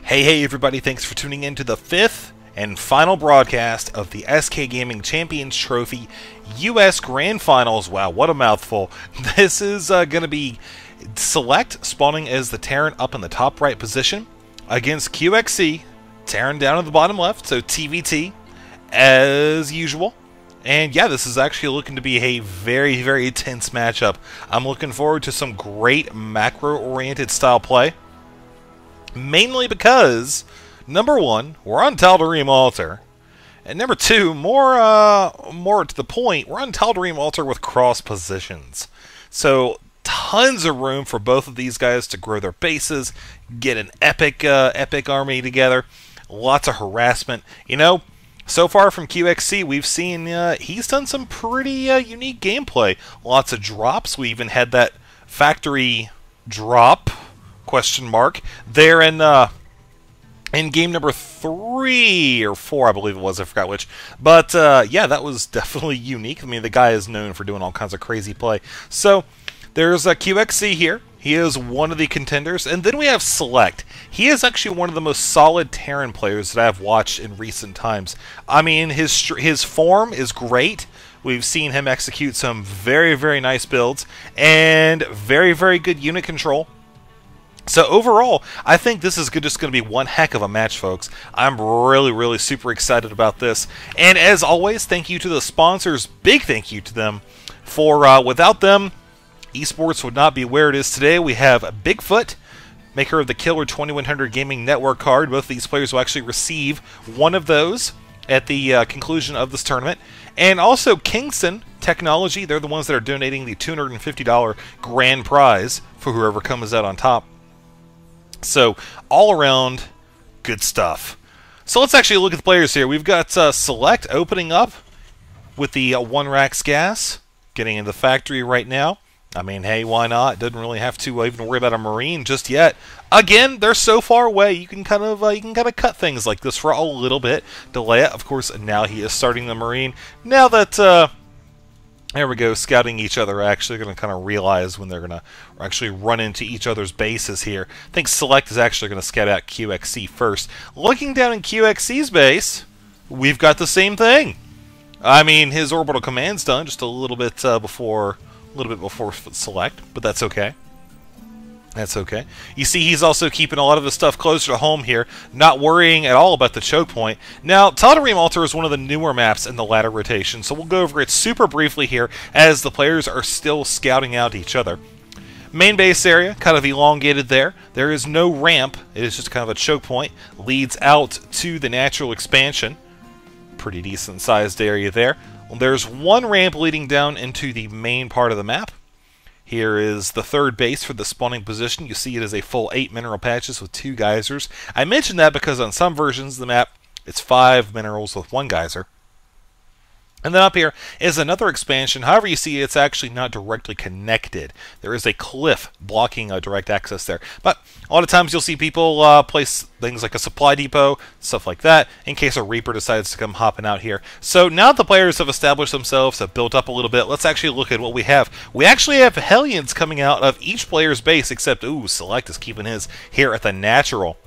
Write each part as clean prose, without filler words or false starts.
Hey everybody, thanks for tuning in to the 5th and final broadcast of the SK Gaming Champions Trophy US Grand Finals. Wow, what a mouthful. This is going to be SeleCT spawning as the Terran up in the top right position against QXC, Terran down in the bottom left, so TVT as usual. And yeah, this is actually looking to be a very, very tense matchup. I'm looking forward to some great macro-oriented style play. Mainly because, number one, we're on Tal'Darim Altar. And number two, more to the point, we're on Tal'Darim Altar with cross positions. So, tons of room for both of these guys to grow their bases, get an epic army together. Lots of harassment. You know, so far from QXC, we've seen he's done some pretty unique gameplay. Lots of drops. We even had that factory drop, question mark, there in game number 3 or 4, I believe it was. I forgot which. But yeah, that was definitely unique. I mean, the guy is known for doing all kinds of crazy play. So there's a QXC here. He is one of the contenders. And then we have SeleCT. He is actually one of the most solid Terran players that I've watched in recent times. I mean, his form is great. We've seen him execute some very, very nice builds and very, very good unit control. So overall, I think this is just going to be one heck of a match, folks. I'm really, really super excited about this. And as always, thank you to the sponsors. Big thank you to them. For without them, esports would not be where it is today. We have Bigfoot, maker of the Killer 2100 Gaming Network card. Both of these players will actually receive one of those at the conclusion of this tournament. And also Kingston Technology. They're the ones that are donating the $250 grand prize for whoever comes out on top. So, all around, good stuff. So let's actually look at the players here. We've got SeleCT opening up with the 1-Rax gas, getting into the factory right now. I mean, hey, why not? Doesn't really have to even worry about a Marine just yet. Again, they're so far away, you can kind of cut things like this for a little bit, delay it. Of course, now he is starting the Marine. Now that there we go, scouting each other, actually going to kind of realize when they're going to actually run into each other's bases here. I think SeleCT is actually going to scout out QXC first. Looking down in QXC's base, we've got the same thing. I mean, his orbital command's done just a little bit before SeleCT, but that's okay. That's okay. You see, he's also keeping a lot of the stuff closer to home here, not worrying at all about the choke point. Now, Tal'Darim Altar is one of the newer maps in the ladder rotation, so we'll go over it super briefly here as the players are still scouting out each other. Main base area, kind of elongated there. There is no ramp. It is just kind of a choke point. Leads out to the natural expansion. Pretty decent sized area there. There's one ramp leading down into the main part of the map. Here is the third base for the spawning position. You see it is a full 8 mineral patches with 2 geysers. I mentioned that because on some versions of the map, it's 5 minerals with 1 geyser. And then up here is another expansion. However, you see it's actually not directly connected. There is a cliff blocking direct access there. But a lot of times you'll see people place things like a supply depot, stuff like that, in case a Reaper decides to come hopping out here. So now the players have established themselves, have built up a little bit. Let's actually look at what we have. We actually have Hellions coming out of each player's base, except, ooh, SeleCT is keeping his here at the natural.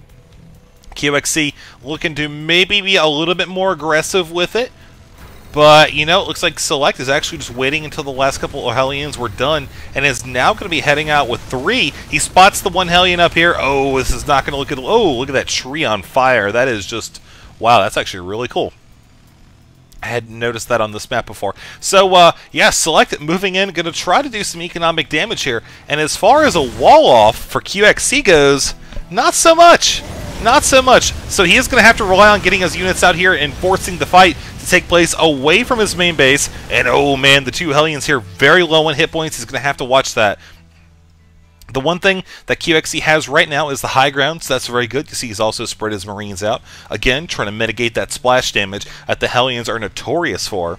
QXC looking to maybe be a little bit more aggressive with it. But, you know, it looks like SeleCT is actually just waiting until the last couple of Hellions were done and is now going to be heading out with 3. He spots the 1 Hellion up here. Oh, this is not going to look good. Oh, look at that tree on fire. That is just, wow, that's actually really cool. I hadn't noticed that on this map before. So, yeah, SeleCT moving in, going to try to do some economic damage here. And as far as a wall-off for QXC goes, not so much. Not so much. So he is going to have to rely on getting his units out here and forcing the fight to take place away from his main base. And oh man, the 2 Hellions here very low in hit points. He's going to have to watch that. The one thing that QXC has right now is the high ground, so that's very good. You see he's also spread his Marines out. Again, trying to mitigate that splash damage that the Hellions are notorious for.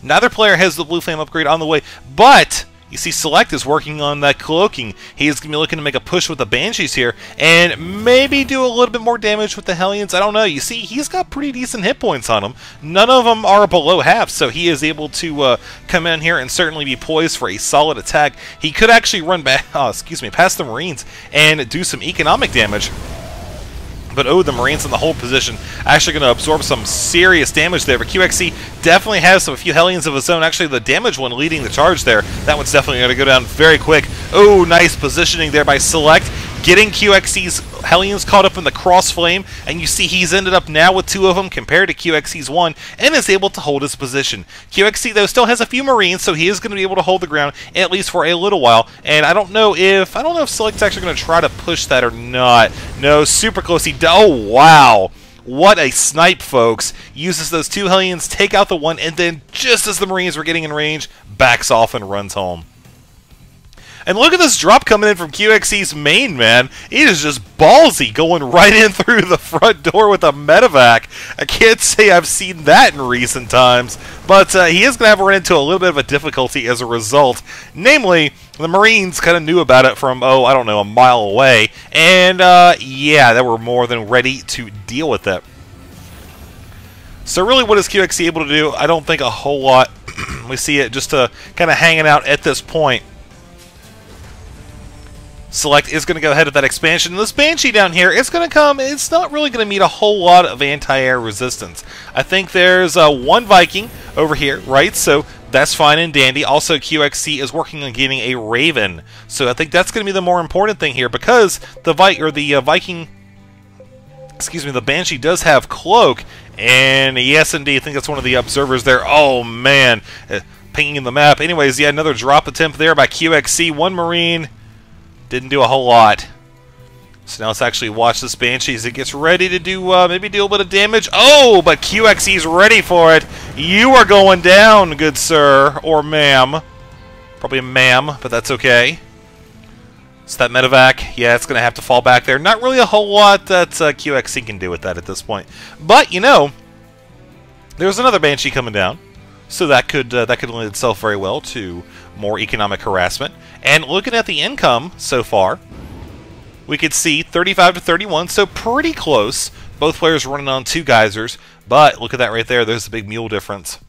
Neither player has the Blue Flame upgrade on the way, but you see SeleCT is working on that cloaking. He is going to be looking to make a push with the Banshees here and maybe do a little bit more damage with the Hellions. I don't know. You see, he's got pretty decent hit points on him. None of them are below half, so he is able to come in here and certainly be poised for a solid attack. He could actually run back, past the Marines and do some economic damage. But oh, the Marines in the hold position actually going to absorb some serious damage there. But QXC definitely has a few Hellions of his own. Actually, the damage one leading the charge there, that one's definitely going to go down very quick. Oh, nice positioning there by Select, getting QXC's Hellions caught up in the cross flame, and you see he's ended up now with 2 of them compared to QXC's 1, and is able to hold his position. QXC, though, still has a few Marines, so he is going to be able to hold the ground, at least for a little while, and I don't know if Select's actually going to try to push that or not. No, super close. Oh, wow. What a snipe, folks. Uses those 2 Hellions, take out the 1, and then just as the Marines were getting in range, backs off and runs home. And look at this drop coming in from QXC's main, man. He is just ballsy, going right in through the front door with a medevac. I can't say I've seen that in recent times, but he is going to have run into a little bit of a difficulty as a result. Namely, the Marines kind of knew about it from, oh, I don't know, a mile away, and yeah, they were more than ready to deal with it. So really, what is QXC able to do? I don't think a whole lot. We see it just kind of hanging out at this point. Select is going to go ahead with that expansion. This Banshee down here, it's going to come, it's not really going to meet a whole lot of anti-air resistance. I think there's 1 Viking over here, right? So that's fine and dandy. Also, QXC is working on getting a Raven. So I think that's going to be the more important thing here, because the Viking, excuse me, the Banshee does have Cloak, and yes, indeed, I think that's one of the observers there. Oh, man, pinging the map. Anyways, yeah, another drop attempt there by QXC. 1 Marine. Didn't do a whole lot. So now let's actually watch this Banshee as it gets ready to do, maybe do a bit of damage. Oh, but QXC's ready for it. You are going down, good sir, or ma'am. Probably a ma'am, but that's okay. So that medevac, yeah, it's going to have to fall back there. Not really a whole lot that QXC can do with that at this point. But, you know, there's another Banshee coming down. So that could lend itself very well to more economic harassment. And looking at the income so far, we could see 35 to 31, so pretty close. Both players running on 2 geysers, but look at that right there. There's a big mule difference.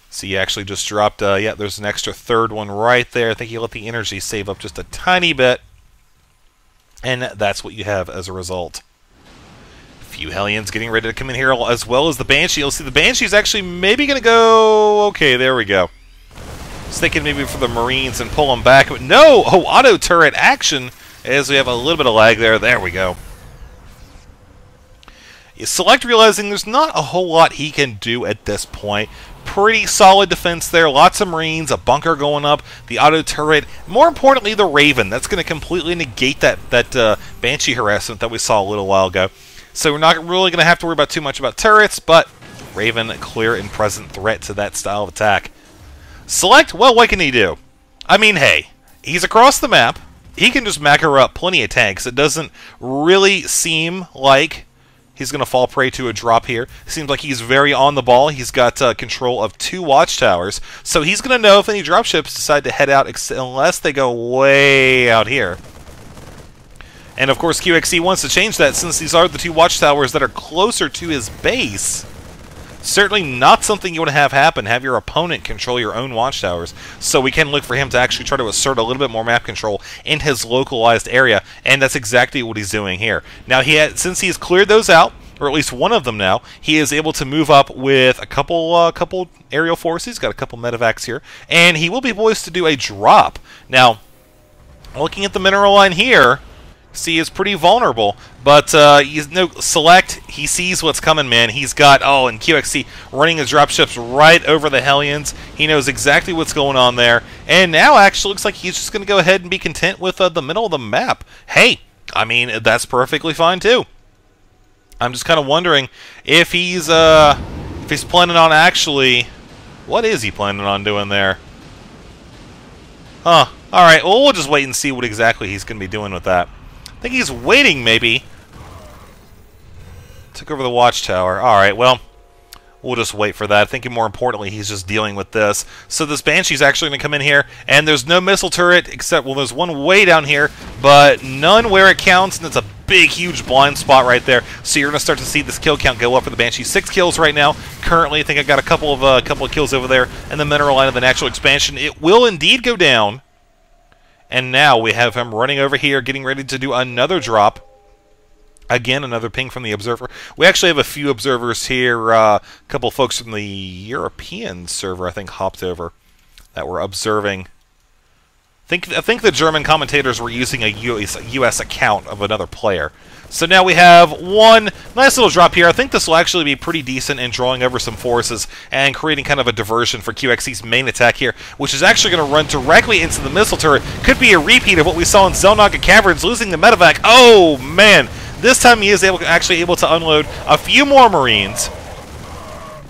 So you actually just dropped, yeah, there's an extra 3rd one right there. I think you let the energy save up just a tiny bit, and that's what you have as a result. Few Hellions getting ready to come in here, as well as the Banshee. You'll see the Banshee's actually maybe going to go... Okay, there we go. I was thinking maybe for the Marines and pull them back, but no! Oh, auto turret action, as we have a little bit of lag there. There we go. Select realizing there's not a whole lot he can do at this point. Pretty solid defense there. Lots of Marines, a bunker going up, the auto turret. More importantly, the Raven. That's going to completely negate that Banshee harassment that we saw a little while ago. So we're not really going to have to worry about too much about turrets, but Raven, a clear and present threat to that style of attack. Select, well, what can he do? I mean, hey, he's across the map. He can just macro up plenty of tanks. It doesn't really seem like he's going to fall prey to a drop here. It seems like he's very on the ball. He's got control of 2 watchtowers, so he's going to know if any dropships decide to head out, unless they go way out here. And of course, QXC wants to change that, since these are the 2 watchtowers that are closer to his base. Certainly not something you want to have happen. Have your opponent control your own watchtowers. So we can look for him to actually try to assert a little bit more map control in his localized area, and that's exactly what he's doing here. Now, since he's cleared those out, or at least one of them now, he is able to move up with a couple aerial forces. He's got a couple medevacs here, and he will be poised to do a drop. Now, looking at the mineral line here, see, is pretty vulnerable, but Select, he sees what's coming, man. He's got, oh, and QXC running his dropships right over the Hellions. He knows exactly what's going on there, and now actually looks like he's just going to go ahead and be content with the middle of the map. Hey, I mean, that's perfectly fine too. I'm just kind of wondering if he's planning on actually, what is he planning on doing there? Huh. All right, well, we'll just wait and see what exactly he's going to be doing with that. I think he's waiting, maybe. Took over the watchtower. Alright, well, we'll just wait for that. I think more importantly, he's just dealing with this. So this Banshee's actually going to come in here, and there's no missile turret, except, well, there's one way down here, but none where it counts, and it's a big, huge blind spot right there. So you're going to start to see this kill count go up for the Banshee. 6 kills right now. Currently, I think I got a couple of kills over there, and the mineral line of the natural expansion. It will indeed go down. And now we have him running over here, getting ready to do another drop. Again, another ping from the observer. We actually have a few observers here. A couple folks from the European server, I think, hopped over that were observing. I think the German commentators were using a US account of another player. So now we have one nice little drop here. I think this will actually be pretty decent in drawing over some forces and creating kind of a diversion for QXC's main attack here, which is actually going to run directly into the missile turret. Could be a repeat of what we saw in Xel'Naga Caverns, losing the medevac. Oh, man! This time he is actually able to unload a few more Marines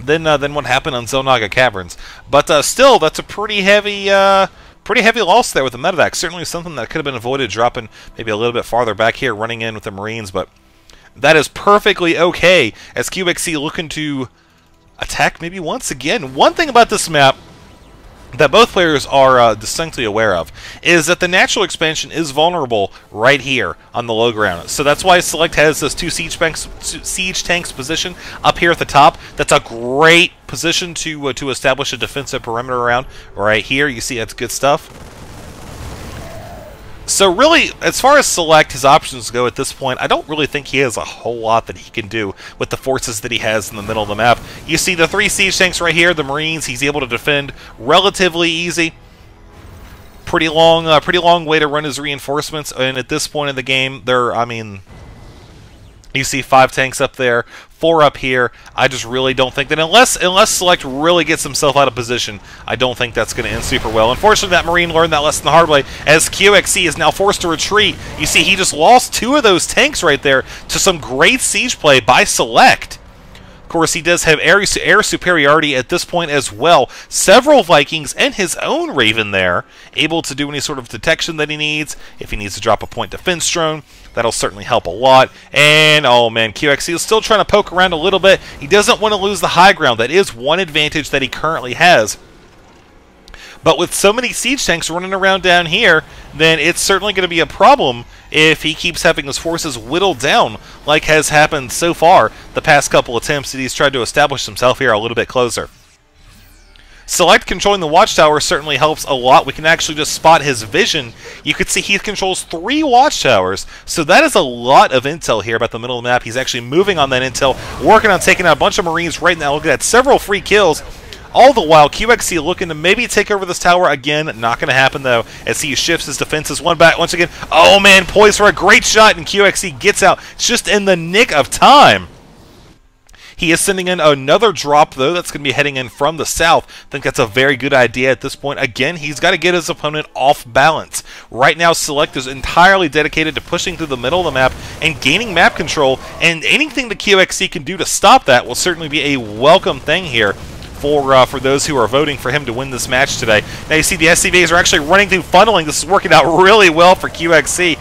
than what happened on Xel'Naga Caverns. But still, that's a pretty heavy loss there with the medevac. Certainly something that could have been avoided, dropping maybe a little bit farther back here, running in with the Marines. But that is perfectly okay as QXC looking to attack maybe once again. One thing about this map that both players are distinctly aware of is that the natural expansion is vulnerable right here on the low ground. So that's why SeleCT has those two siege tanks position up here at the top. That's a great position to establish a defensive perimeter around. Right here, you see that's good stuff. So really, as far as SeleCT, his options go at this point, I don't really think he has a whole lot that he can do with the forces that he has in the middle of the map. You see the 3 siege tanks right here, the Marines, he's able to defend relatively easy. Pretty long way to run his reinforcements, and at this point in the game, you see 5 tanks up there, 4 up here. I just really don't think that unless SeleCT really gets himself out of position, I don't think that's going to end super well. Unfortunately, that Marine learned that lesson the hard way as QXC is now forced to retreat. You see, he just lost 2 of those tanks right there to some great siege play by SeleCT. Of course, he does have air superiority at this point as well. Several Vikings and his own Raven there, able to do any sort of detection that he needs. If he needs to drop a point defense drone, that'll certainly help a lot. And, oh man, QXC is still trying to poke around a little bit. He doesn't want to lose the high ground. That is one advantage that he currently has. But with so many siege tanks running around down here, then it's certainly going to be a problem if he keeps having his forces whittled down, like has happened so far the past couple attempts that he's tried to establish himself here a little bit closer. SeleCT controlling the watchtower certainly helps a lot. We can actually just spot his vision. You can see he controls 3 watchtowers, so that is a lot of intel here about the middle of the map. He's actually moving on that intel, working on taking out a bunch of Marines right now. Look at that, several free kills. All the while, QXC looking to maybe take over this tower again. Not going to happen, though, as he shifts his defenses one back once again. Oh, man, poised for a great shot, and QXC gets out just in the nick of time. He is sending in another drop, though. That's going to be heading in from the south. I think that's a very good idea at this point. Again, he's got to get his opponent off balance. Right now, SeleCT is entirely dedicated to pushing through the middle of the map and gaining map control, and anything the QXC can do to stop that will certainly be a welcome thing here for those who are voting for him to win this match today. Now you see the SCVs are actually running through funneling. This is working out really well for QXC.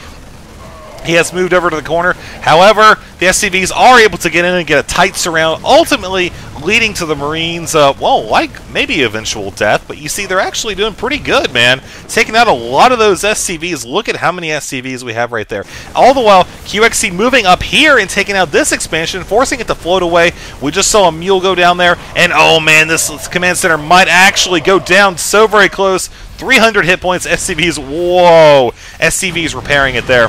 He has moved over to the corner. However, the SCVs are able to get in and get a tight surround, ultimately leading to the Marines, well, like maybe eventual death, but you see they're actually doing pretty good, man. Taking out a lot of those SCVs. Look at how many SCVs we have right there. All the while, QXC moving up here and taking out this expansion, forcing it to float away. We just saw a mule go down there, and oh man, this command center might actually go down so very close. 300 hit points, SCVs, whoa. SCVs repairing it there.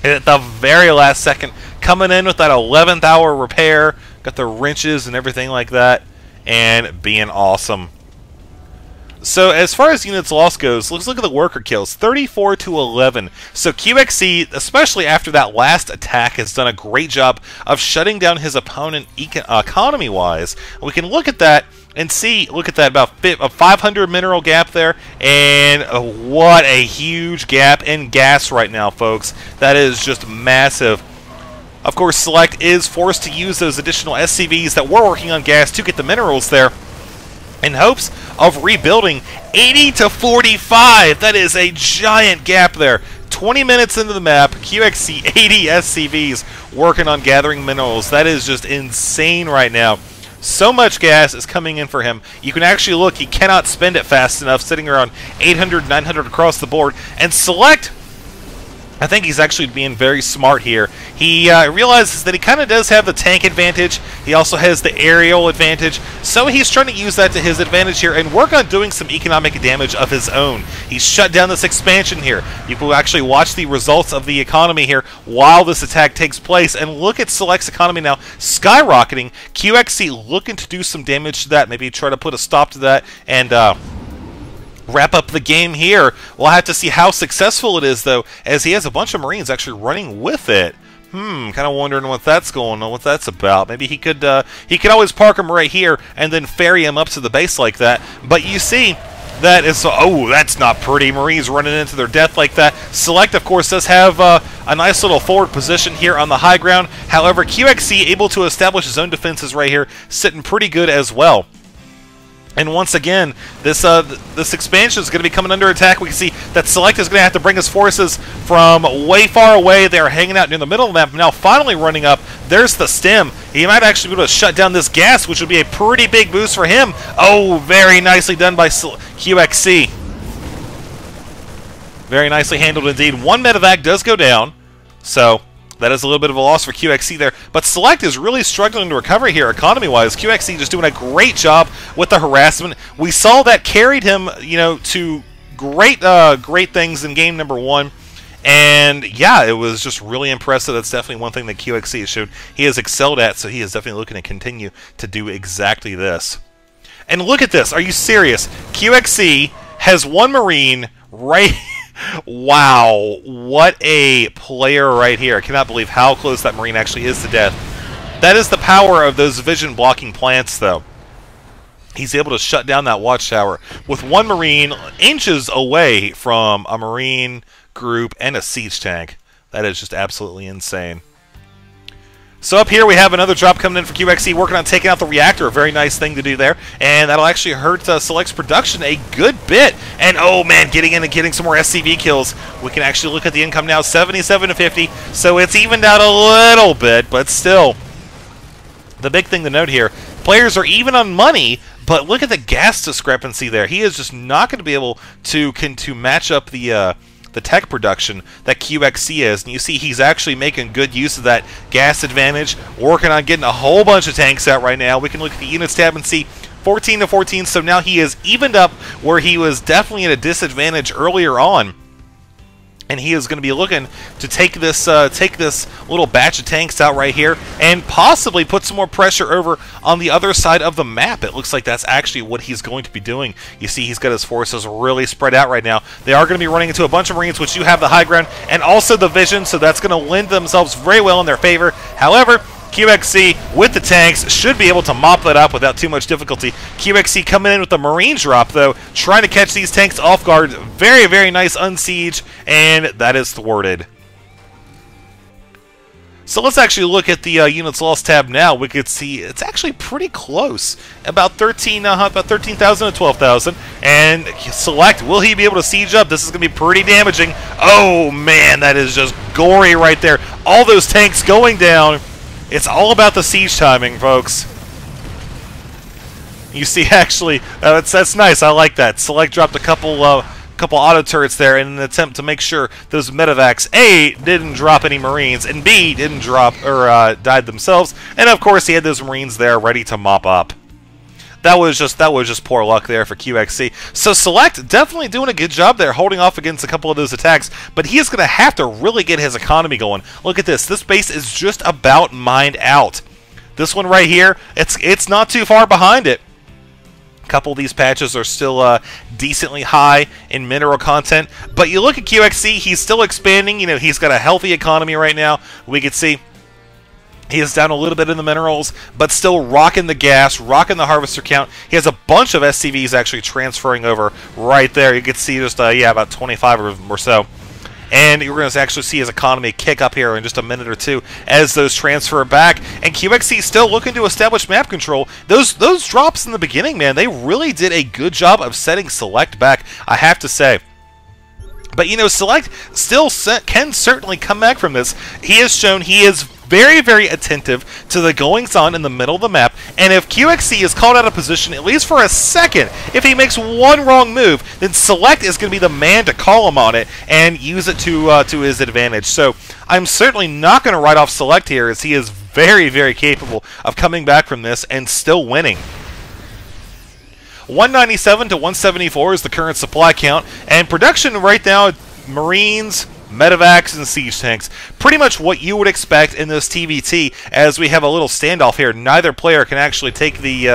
At the very last second, coming in with that 11th hour repair, got the wrenches and everything like that, and being awesome. So as far as units lost goes, let's look at the worker kills, 34 to 11. So QXC, especially after that last attack, has done a great job of shutting down his opponent economy-wise. We can look at that and see, look at that, about a 500 mineral gap there, and what a huge gap in gas right now, folks. That is just massive. Of course, SeleCT is forced to use those additional SCVs that were working on gas to get the minerals there in hopes of rebuilding 80 to 45. That is a giant gap there. 20 minutes into the map, QXC 80 SCVs working on gathering minerals. That is just insane right now. So much gas is coming in for him. You can actually look, he cannot spend it fast enough, sitting around 800, 900 across the board. And SeleCT I think he's actually being very smart here. He realizes that he kind of does have the tank advantage. He also has the aerial advantage. So he's trying to use that to his advantage here and work on doing some economic damage of his own. He's shut down this expansion here. You can actually watch the results of the economy here while this attack takes place. And look at Select's economy now skyrocketing. QXC looking to do some damage to that. Maybe try to put a stop to that and wrap up the game here. We'll have to see how successful it is, though, as he has a bunch of Marines actually running with it. Kind of wondering what that's going on, what that's about. Maybe he could always park him right here and then ferry him up to the base like that. But you see, that is, oh, that's not pretty. Marines running into their death like that. Select, of course, does have a nice little forward position here on the high ground. However, QXC able to establish his own defenses right here, sitting pretty good as well. And once again, this expansion is going to be coming under attack. We can see that Select is going to have to bring his forces from way far away. They're hanging out near the middle of the map. Now finally running up. There's the stem. He might actually be able to shut down this gas, which would be a pretty big boost for him. Oh, very nicely done by QXC. Very nicely handled indeed. One medevac does go down, so that is a little bit of a loss for QXC there. But Select is really struggling to recover here economy-wise. QXC just doing a great job with the harassment. We saw that carried him, you know, to great things in game number 1. And yeah, it was just really impressive. That's definitely one thing that QXC has shown he has excelled at, so he is definitely looking to continue to do exactly this. And look at this. Are you serious? QXC has one Marine right... Wow, what a player right here. I cannot believe how close that Marine actually is to death. That is the power of those vision blocking plants, though. He's able to shut down that watchtower with one Marine inches away from a Marine group and a siege tank. That is just absolutely insane. So up here we have another drop coming in for QXC, working on taking out the reactor. A very nice thing to do there. And that'll actually hurt Select's production a good bit. And oh man, getting in and getting some more SCV kills. We can actually look at the income now, 77 to 50. So it's evened out a little bit, but still. The big thing to note here, players are even on money, but look at the gas discrepancy there. He is just not going to be able to match up the tech production that QXC is. And you see he's actually making good use of that gas advantage, working on getting a whole bunch of tanks out right now. We can look at the units tab and see 14 to 14, so now he is evened up where he was definitely at a disadvantage earlier on. And he is going to be looking to take this little batch of tanks out right here and possibly put some more pressure over on the other side of the map. It looks like that's actually what he's going to be doing. You see he's got his forces really spread out right now. They are going to be running into a bunch of Marines, which you have the high ground and also the vision, so that's going to lend themselves very well in their favor. However, QXC with the tanks should be able to mop that up without too much difficulty. QXC coming in with the Marine drop, though, trying to catch these tanks off guard. Very, very nice unsiege, and that is thwarted. So let's actually look at the units lost tab now. We could see it's actually pretty close, about 13,000 to 12,000. And Select, will he be able to siege up? This is going to be pretty damaging. Oh man, that is just gory right there. All those tanks going down. It's all about the siege timing, folks. You see, actually, that's nice. I like that. Select dropped a couple auto turrets there in an attempt to make sure those medevacs A didn't drop any Marines and B didn't drop or died themselves. And of course, he had those Marines there ready to mop up. That was just poor luck there for QXC. So Select definitely doing a good job there, holding off against a couple of those attacks, but he is going to have to really get his economy going. Look at this. This base is just about mined out. This one right here, it's not too far behind it. A couple of these patches are still decently high in mineral content, but you look at QXC, he's still expanding. You know, he's got a healthy economy right now. We can see he is down a little bit in the minerals, but still rocking the gas, rocking the harvester count. He has a bunch of SCVs actually transferring over right there. You can see just, yeah, about 25 of them or so. And you're going to actually see his economy kick up here in just a minute or two as those transfer back. And QXC still looking to establish map control. Those drops in the beginning, man, they really did a good job of setting Select back, I have to say. But, you know, Select still can certainly come back from this. He has shown he is very, very attentive to the goings-on in the middle of the map, and if QXC is called out of position, at least for a second, if he makes one wrong move, then SeleCT is going to be the man to call him on it and use it to his advantage. So I'm certainly not going to write off SeleCT here, as he is very, very capable of coming back from this and still winning. 197 to 174 is the current supply count, and production right now, Marines, medevacs, and siege tanks. Pretty much what you would expect in this TVT, as we have a little standoff here. Neither player can actually take the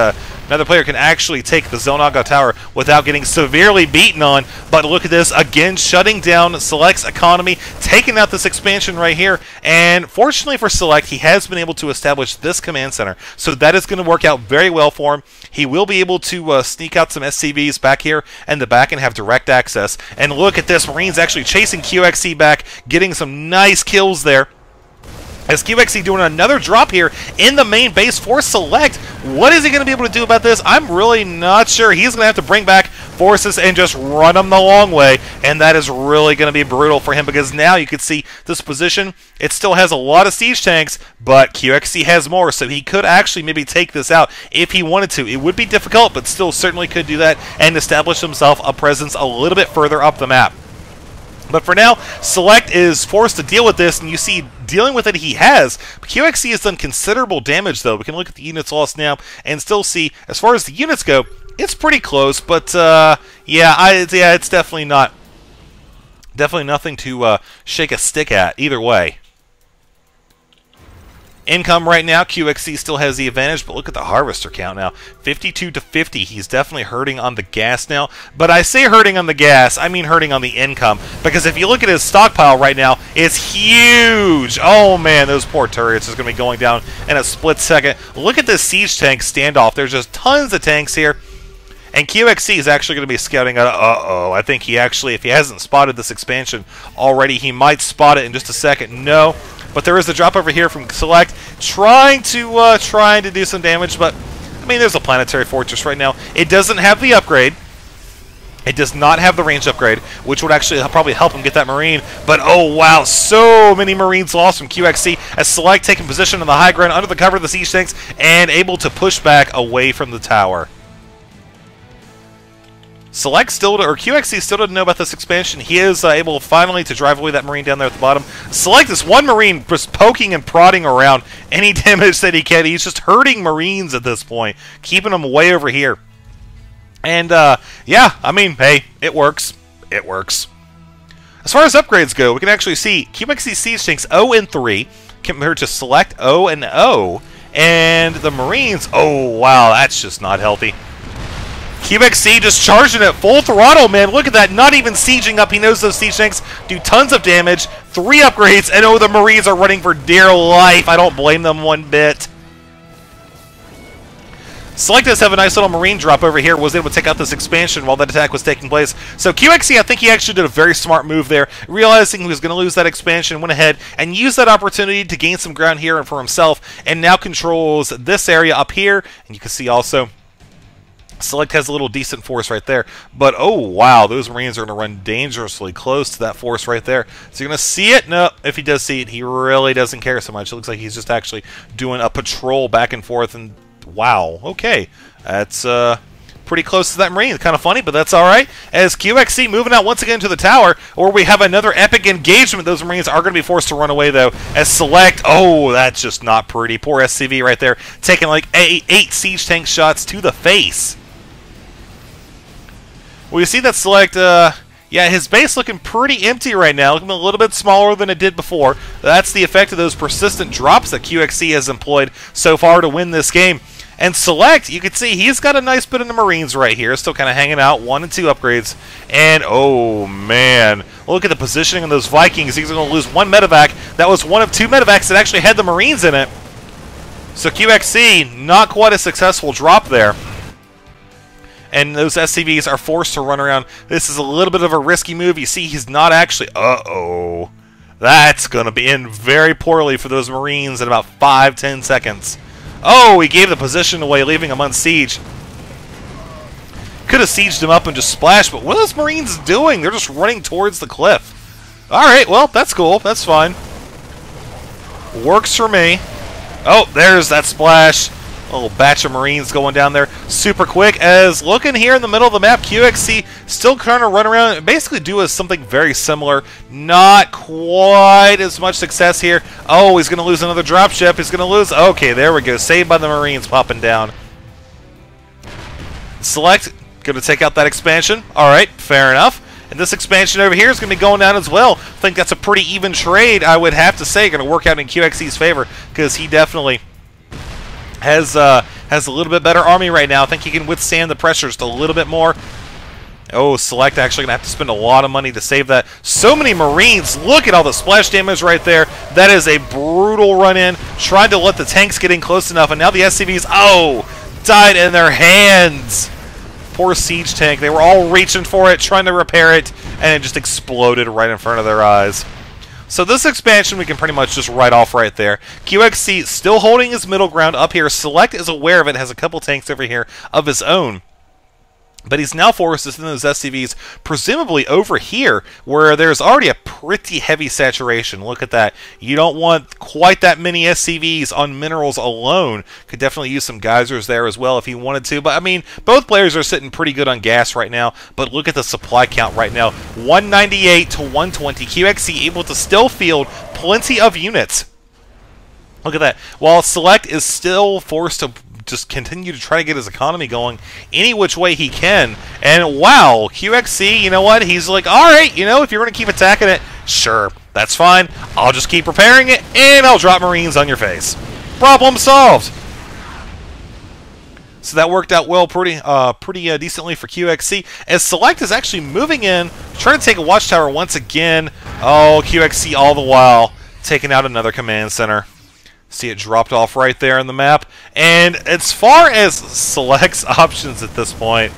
Zonaga Tower without getting severely beaten on. But look at this, again, shutting down SeleCT's economy, taking out this expansion right here. And fortunately for SeleCT, he has been able to establish this command center, so that is going to work out very well for him. He will be able to sneak out some SCVs back here in the back and have direct access. And look at this, Marines actually chasing QXC back, getting some nice kills there. As QXC doing another drop here in the main base for SeleCT. What is he going to be able to do about this? I'm really not sure. He's going to have to bring back forces and just run them the long way, and that is really going to be brutal for him, because now you can see this position, it still has a lot of siege tanks, but QXC has more, so he could actually maybe take this out if he wanted to. It would be difficult, but still certainly could do that and establish himself a presence a little bit further up the map. But for now, SeleCT is forced to deal with this, and you see, dealing with it he has. QXC has done considerable damage, though. We can look at the units lost now and still see, as far as the units go, it's pretty close. But it's definitely nothing to shake a stick at either way. Income right now, QXC still has the advantage, but look at the harvester count now. 52 to 50. He's definitely hurting on the gas now. But I say hurting on the gas, I mean hurting on the income. Because if you look at his stockpile right now, it's huge. Oh man, those poor turrets is going to be going down in a split second. Look at this siege tank standoff. There's just tons of tanks here. And QXC is actually going to be scouting out. I think he actually, if he hasn't spotted this expansion already, he might spot it in just a second. No. But there is a drop over here from SeleCT, trying to do some damage. But I mean, there's a planetary fortress right now. It doesn't have the upgrade. It does not have the range upgrade, which would actually probably help him get that Marine. But oh wow, so many Marines lost from QXC as SeleCT taking position on the high ground under the cover of the siege tanks and able to push back away from the tower. SeleCT still, or QXC still doesn't know about this expansion. He is able finally to drive away that Marine down there at the bottom. SeleCT, this one Marine just poking and prodding around any damage that he can. He's just hurting Marines at this point, keeping them way over here. And yeah, I mean, hey, it works. It works. As far as upgrades go, we can actually see QXC siege tanks 0 and 3 compared to SeleCT 0 and 0, and the Marines. Oh wow, that's just not healthy. QXC just charging at full throttle, man. Look at that. Not even sieging up. He knows those siege tanks do tons of damage. 3 upgrades, and oh, the Marines are running for dear life. I don't blame them one bit. SeleCT does have a nice little Marine drop over here. Was able to take out this expansion while that attack was taking place. So QXC, I think he actually did a very smart move there. Realizing he was going to lose that expansion, went ahead and used that opportunity to gain some ground here and for himself, and now controls this area up here. And you can see also SeleCT has a little decent force right there, but oh wow, those Marines are going to run dangerously close to that force right there. So you're going to see it? No, if he does see it, he really doesn't care so much. It looks like he's just actually doing a patrol back and forth, and wow, okay. That's pretty close to that Marine. It's kind of funny, but that's alright. As QXC moving out once again to the tower, or we have another epic engagement. Those Marines are going to be forced to run away, though, as SeleCT, oh, that's just not pretty. Poor SCV right there, taking like 8 siege tank shots to the face. Well, you see that SeleCT, yeah, his base looking pretty empty right now, looking a little bit smaller than it did before. That's the effect of those persistent drops that QXC has employed so far to win this game. And SeleCT, you can see he's got a nice bit of the Marines right here, still kind of hanging out, 1 and 2 upgrades. And, oh, man, look at the positioning of those Vikings. He's going to lose 1 medevac. That was 1 of 2 medevacs that actually had the Marines in it. So QXC, not quite a successful drop there. And those SCVs are forced to run around. This is a little bit of a risky move. You see, he's not actually... Uh-oh. That's going to be in very poorly for those Marines in about 5-10 seconds. Oh, he gave the position away, leaving him unsieged. Could have sieged him up and just splashed, but what are those Marines doing? They're just running towards the cliff. Alright, well, that's cool. That's fine. Works for me. Oh, there's that splash. A little batch of Marines going down there super quick. As looking here in the middle of the map, QXC still trying to run around and basically do something very similar. Not quite as much success here. Oh, he's going to lose another dropship. He's going to lose. Okay, there we go. Saved by the Marines popping down. Select, going to take out that expansion. All right, fair enough. And this expansion over here is going to be going down as well. I think that's a pretty even trade, I would have to say. Going to work out in QXC's favor because he definitely has a little bit better army right now. I think he can withstand the pressure just a little bit more. Oh, Select actually going to have to spend a lot of money to save that. So many Marines. Look at all the splash damage right there. That is a brutal run-in. Tried to let the tanks get in close enough, and now the SCVs, oh, died in their hands. Poor siege tank. They were all reaching for it, trying to repair it, and it just exploded right in front of their eyes. So this expansion we can pretty much just write off right there. QXC still holding his middle ground up here. Select is aware of it, has a couple tanks over here of his own. But he's now forced to send those SCVs presumably over here, where there's already a pretty heavy saturation. Look at that. You don't want quite that many SCVs on minerals alone. Could definitely use some geysers there as well if he wanted to. But, I mean, both players are sitting pretty good on gas right now. But look at the supply count right now. 198 to 120. QXC able to still field plenty of units. Look at that. While Select is still forced to just continue to try to get his economy going any which way he can. And wow, QXC, you know what? He's like, all right, you know, if you're going to keep attacking it, sure, that's fine. I'll just keep repairing it, and I'll drop Marines on your face. Problem solved. So that worked out well, pretty decently for QXC. As Select is actually moving in, trying to take a watchtower once again. Oh, QXC all the while taking out another command center. See it dropped off right there in the map. And as far as Select's options at this point,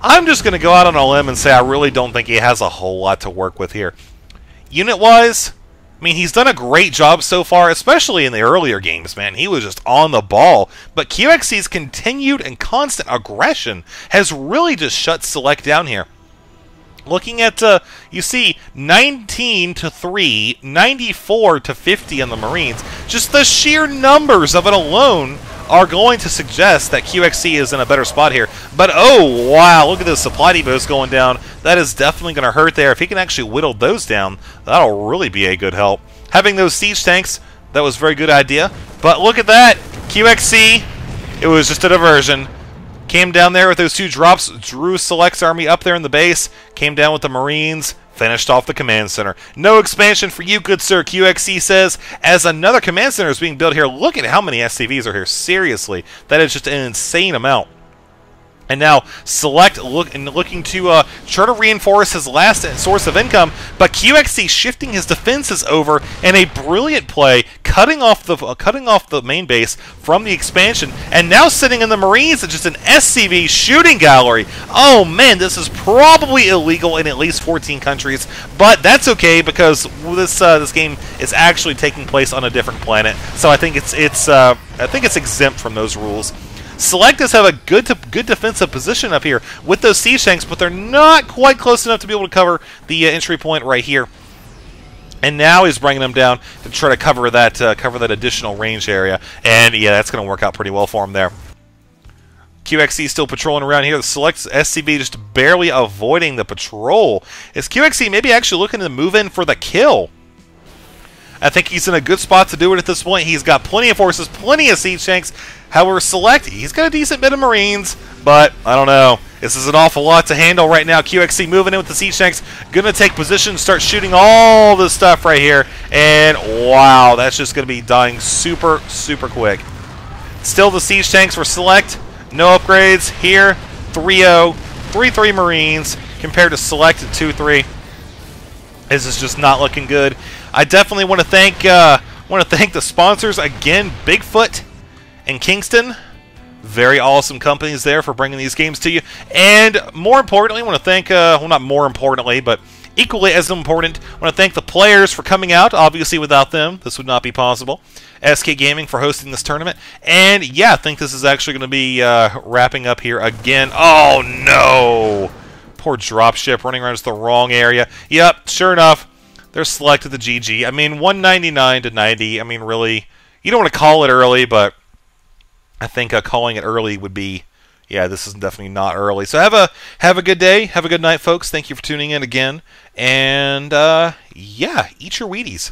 I'm just going to go out on a limb and say I really don't think he has a whole lot to work with here. Unit-wise, I mean, he's done a great job so far, especially in the earlier games, man. He was just on the ball. But QXC's continued and constant aggression has really just shut Select down here. Looking at, you see, 19 to 3, 94 to 50 on the Marines. Just the sheer numbers of it alone are going to suggest that QXC is in a better spot here. But, oh, wow, look at those supply depots going down. That is definitely going to hurt there. If he can actually whittle those down, that'll really be a good help. Having those siege tanks, that was a very good idea. But look at that. QXC, it was just a diversion. Came down there with those two drops, drew Select's army up there in the base, came down with the Marines, finished off the command center. No expansion for you, good sir, QXC says, as another command center is being built here. Look at how many SCVs are here. Seriously, that is just an insane amount. And now Select looking to try to reinforce his last source of income, but QXC shifting his defenses over in a brilliant play, cutting off the main base from the expansion, and now sitting in the Marines at just an SCV shooting gallery. Oh man, this is probably illegal in at least 14 countries, but that's okay because this game is actually taking place on a different planet, so I think it's exempt from those rules. Select does have a good defensive position up here with those siege tanks, but they're not quite close enough to be able to cover the entry point right here. And now he's bringing them down to try to cover that additional range area. And yeah, that's going to work out pretty well for him there. QXC still patrolling around here. The Select SCV just barely avoiding the patrol. Is QXC maybe actually looking to move in for the kill? I think he's in a good spot to do it at this point. He's got plenty of forces, plenty of siege tanks. However, Select, he's got a decent bit of Marines, but I don't know. This is an awful lot to handle right now. QXC moving in with the siege tanks, gonna take position, start shooting all this stuff right here, and wow, that's just gonna be dying super, super quick. Still the siege tanks for Select, no upgrades here. 3-0, 3-3 Marines compared to Select at 2-3. This is just not looking good. I definitely want to thank the sponsors again, Bigfoot and Kingston. Very awesome companies there for bringing these games to you. And more importantly, I want to thank, well, not more importantly, but equally as important, I want to thank the players for coming out. Obviously, without them, this would not be possible. SK Gaming for hosting this tournament. And yeah, I think this is actually going to be wrapping up here again. Oh, no! Poor dropship running around just the wrong area. Yep, sure enough. They're selected the GG. I mean, 199 to 90. I mean, really, you don't want to call it early, but I think calling it early would be, yeah, this is definitely not early. So have a good day, have a good night, folks. Thank you for tuning in again, and yeah, eat your Wheaties.